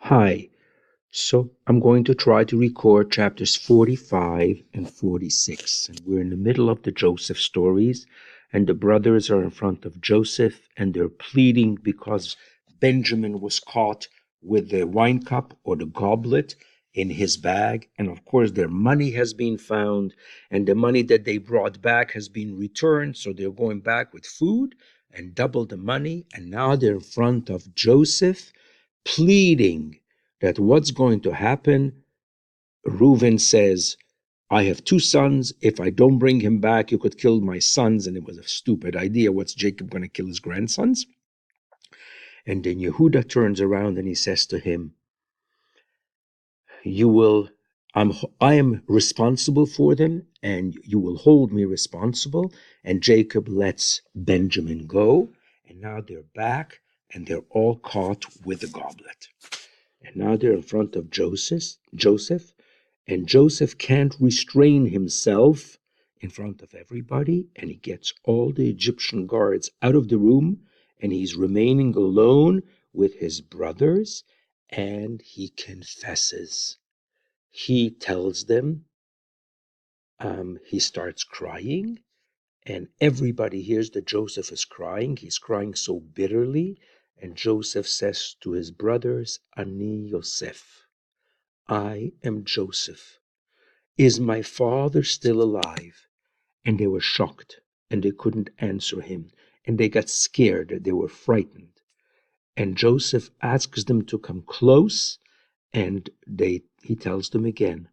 Hi, so I'm going to try to record chapters 45 and 46. And we're in the middle of the Joseph stories, and the brothers are in front of Joseph and they're pleading because Benjamin was caught with the wine cup or the goblet in his bag. And of course, their money has been found, and the money that they brought back has been returned. So they're going back with food and double the money. And now they're in front of Joseph pleading that what's going to happen. Reuben says, I have two sons. If I don't bring him back, you could kill my sons. And it was a stupid idea. What's Jacob going to kill his grandsons? And then Yehuda turns around and he says to him, You will, I am responsible for them, and you will hold me responsible. And Jacob lets Benjamin go. And now they're back and they're all caught with the goblet. And now they're in front of Joseph, and Joseph can't restrain himself in front of everybody, and he gets all the Egyptian guards out of the room, and he's remaining alone with his brothers, and he confesses. He tells them, he starts crying, and everybody hears that Joseph is crying. He's crying so bitterly, and Joseph says to his brothers, Ani Yosef. I am Joseph. Is my father still alive? And they were shocked, and they couldn't answer him, and they got scared, they were frightened. And Joseph asks them to come close, and he tells them again,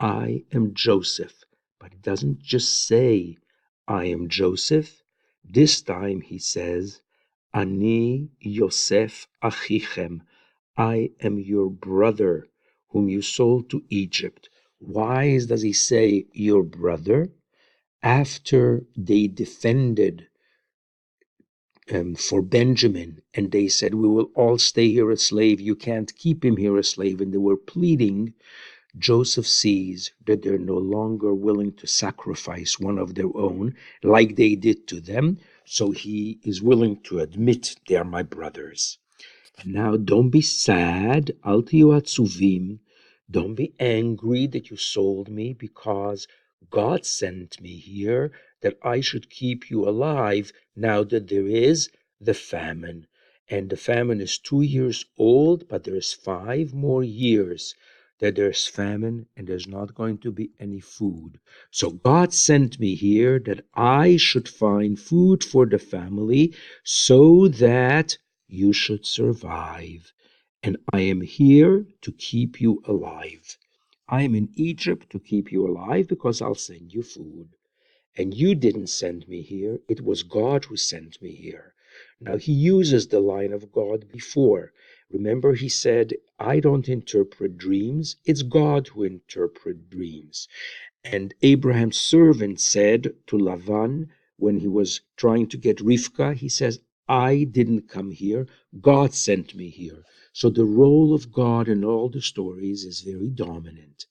I am Joseph. But he doesn't just say, I am Joseph. This time he says, Ani Yosef Achichem. I am your brother whom you sold to Egypt. Why does he say your brother? After they defended for Benjamin, and they said, we will all stay here a slave, you can't keep him here a slave, and they were pleading, Joseph sees that they're no longer willing to sacrifice one of their own like they did to them, so he is willing to admit they are my brothers. And now don't be sad, al tiyu atzuvim, don't be angry that you sold me, because God sent me here that I should keep you alive now that there is the famine. And the famine is 2 years old, but there's 5 more years that there's famine and there's not going to be any food. So God sent me here that I should find food for the family so that you should survive. And I am here to keep you alive. I am in Egypt to keep you alive because I'll send you food. And you didn't send me here. It was God who sent me here. Now, he uses the line of God before. Remember, he said, I don't interpret dreams. It's God who interprets dreams. And Abraham's servant said to Lavan, when he was trying to get Rivka, he says, I didn't come here. God sent me here. So the role of God in all the stories is very dominant.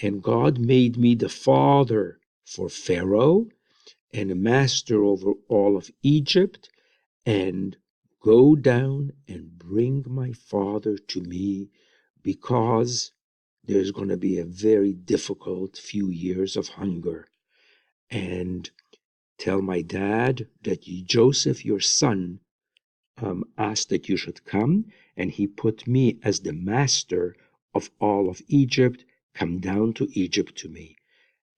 And God made me the father for Pharaoh and a master over all of Egypt, and go down and bring my father to me, because there's going to be a very difficult few years of hunger. And tell my dad that Joseph, your son, asked that you should come, and he put me as the master of all of Egypt. Come down to Egypt to me,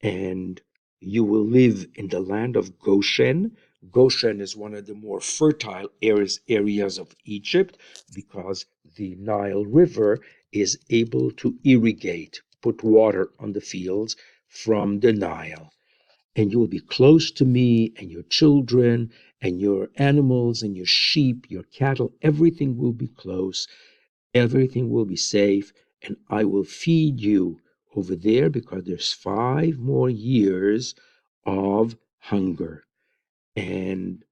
and you will live in the land of Goshen. Goshen is one of the more fertile areas of Egypt, because the Nile River is able to irrigate, put water on the fields from the Nile. And you will be close to me and your children and your animals and your sheep, your cattle. Everything will be close. Everything will be safe. And I will feed you over there, because there's 5 more years of hunger. And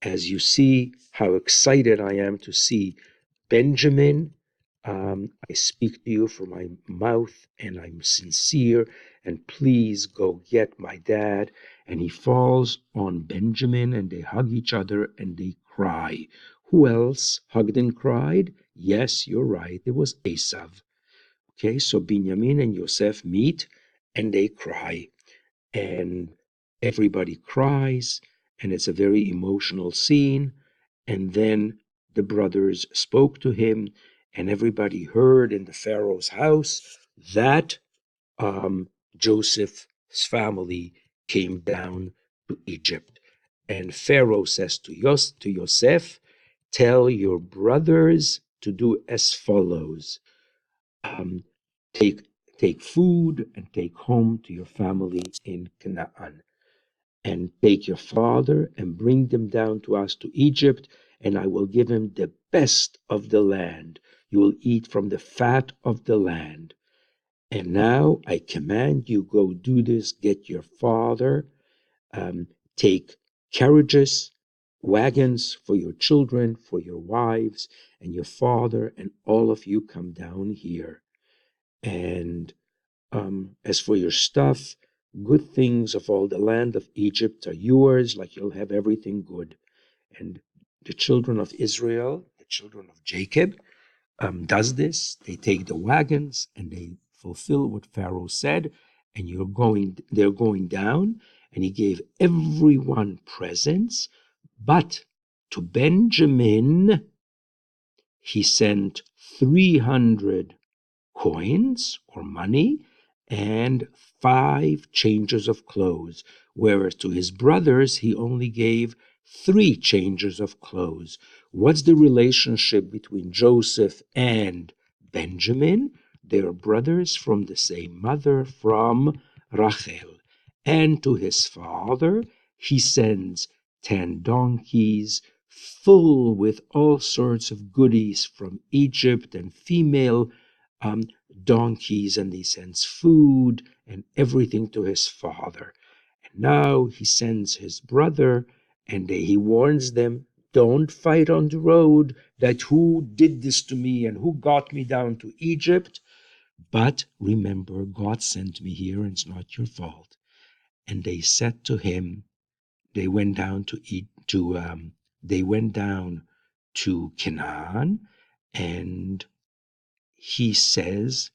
as you see how excited I am to see Benjamin, I speak to you from my mouth, and I'm sincere, and please go get my dad. And he falls on Benjamin, and they hug each other, and they cry. Who else hugged and cried? Yes, you're right. It was Esav. Okay, so Binyamin and Yosef meet and they cry. And everybody cries, and it's a very emotional scene. And then the brothers spoke to him, and everybody heard in the Pharaoh's house that Joseph's family came down to Egypt. And Pharaoh says to Yosef, tell your brothers to do as follows. Um, take take food and take home to your family in Canaan, and take your father and bring them down to us to Egypt, and I will give him the best of the land. You will eat from the fat of the land. And now I command you, go do this, get your father, take carriages, wagons for your children, for your wives, and your father, and all of you come down here. And as for your stuff, good things of all the land of Egypt are yours, like you'll have everything good. And the children of Israel, the children of Jacob, does this. They take the wagons and they fulfill what Pharaoh said, and they're going down, and he gave everyone presents, but to Benjamin he sent 300 coins or money and 5 changes of clothes, whereas to his brothers he only gave 3 changes of clothes. What's the relationship between Joseph and Benjamin? They are brothers from the same mother, from Rachel. And to his father he sends 10 donkeys full with all sorts of goodies from Egypt, and female um, donkeys, and he sends food and everything to his father. And now he sends his brother, and he warns them, don't fight on the road, that who did this to me and who got me down to Egypt. But remember, God sent me here, and it's not your fault. And they said to him, they went down they went down to Canaan, and he says,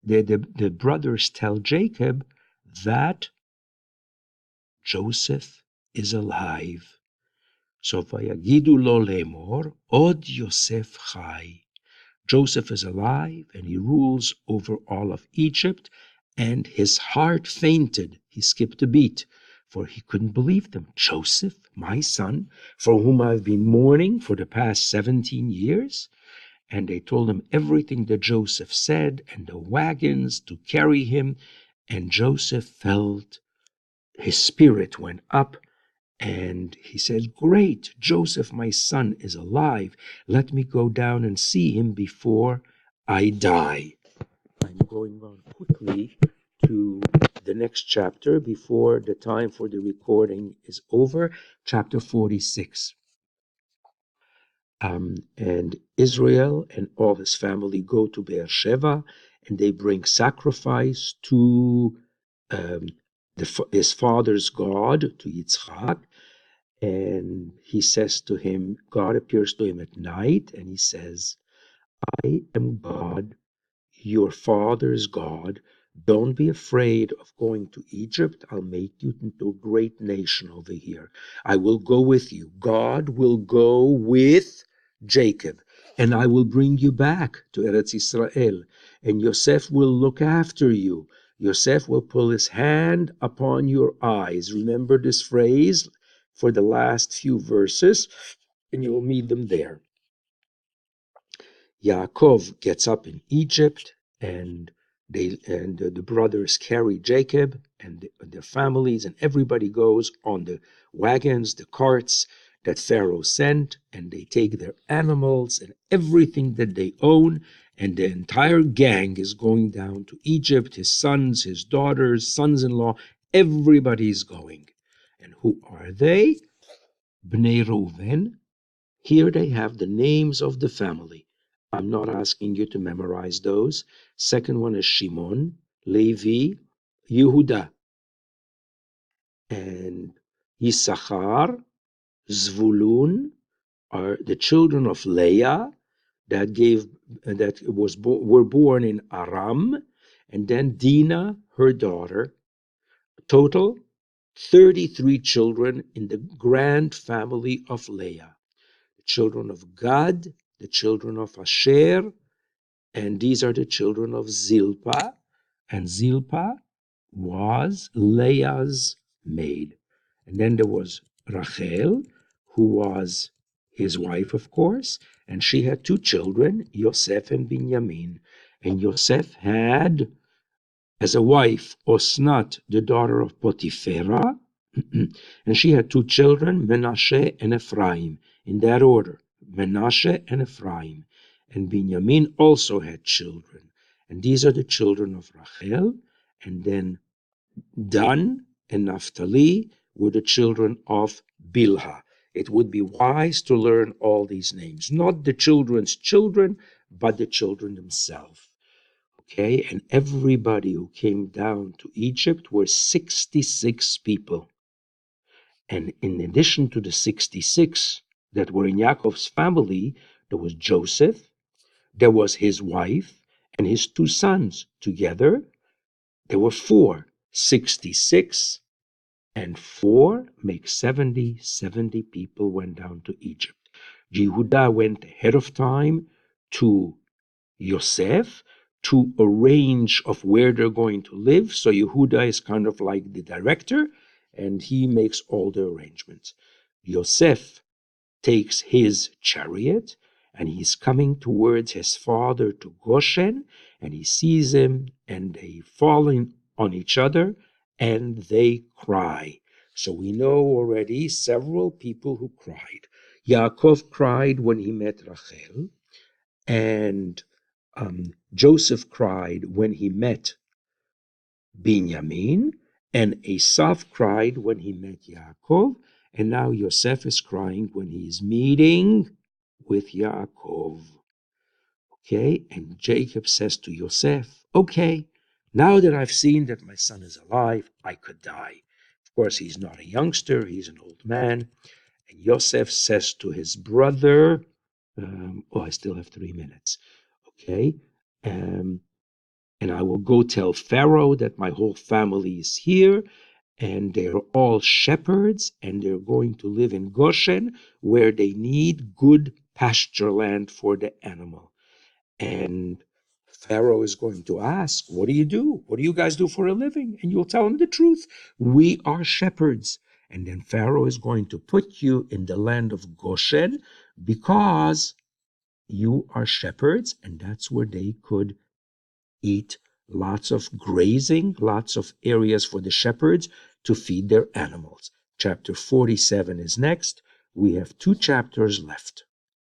the brothers tell Jacob that Joseph is alive. So vayagidu lo lemor, od Yosef chai. Joseph is alive, and he rules over all of Egypt, and his heart fainted. He skipped a beat, for he couldn't believe them. Joseph, my son, for whom I've been mourning for the past 17 years? And they told him everything that Joseph said, and the wagons to carry him. And Joseph felt his spirit went up, and he said, great, Joseph, my son, is alive. Let me go down and see him before I die. I'm going on quickly to the next chapter before the time for the recording is over, chapter 46. And Israel and all his family go to Beersheba, and they bring sacrifice to his father's God, to Yitzchak. And he says to him, God appears to him at night, and he says, I am God, your father's God. Don't be afraid of going to Egypt. I'll make you into a great nation over here. I will go with you. God will go with Jacob, and I will bring you back to Eretz Israel, and Yosef will look after you. Yosef will pull his hand upon your eyes. Remember this phrase for the last few verses, and you'll meet them there. Yaakov gets up in Egypt, and the brothers carry Jacob and their families, and everybody goes on the wagons, the carts that Pharaoh sent, and they take their animals and everything that they own, and the entire gang is going down to Egypt. His sons, his daughters, sons-in-law, everybody's going. And who are they? Bnei Reuven. Here they have the names of the family. I'm not asking you to memorize those. Second one is Shimon, Levi, Yehuda, and Issachar, Zvulun are the children of Leah, were born in Aram, and then Dinah, her daughter. Total 33 children in the grand family of Leah. The children of Gad, the children of Asher, and these are the children of Zilpah. And Zilpah was Leah's maid. And then there was Rachel, who was his wife, of course, and she had two children, Yosef and Binyamin. And Yosef had as a wife Osnat, the daughter of Potipherah, and she had two children, Menashe and Ephraim, in that order, Menashe and Ephraim. And Binyamin also had children. And these are the children of Rachel. And then Dan and Naphtali were the children of Bilhah. It would be wise to learn all these names, not the children's children, but the children themselves. Okay, and everybody who came down to Egypt were 66 people. And in addition to the 66 that were in Yaakov's family, there was Joseph, there was his wife, and his two sons. Together, there were 4. 66 and 4 make 70. 70 people went down to Egypt. Yehuda went ahead of time to Yosef to arrange of where they're going to live. So Yehuda is kind of like the director, and he makes all the arrangements. Yosef takes his chariot, and he's coming towards his father to Goshen, and he sees him, and they fall on each other, and they cry. So we know already several people who cried. Yaakov cried when he met Rachel, and Joseph cried when he met Binyamin, and Esav cried when he met Yaakov, and now Yosef is crying when he is meeting with Yaakov. Okay, and Jacob says to Yosef, okay, now that I've seen that my son is alive, I could die. Of course, he's not a youngster, he's an old man. And Yosef says to his brother, I still have 3 minutes. Okay, and I will go tell Pharaoh that my whole family is here, and they're all shepherds, and they're going to live in Goshen, where they need good pasture land for the animal. And Pharaoh is going to ask, what do you do? What do you guys do for a living? And you'll tell him the truth. We are shepherds. And then Pharaoh is going to put you in the land of Goshen because you are shepherds, and that's where they could eat lots of grazing, lots of areas for the shepherds to feed their animals. Chapter 47 is next. We have 2 chapters left.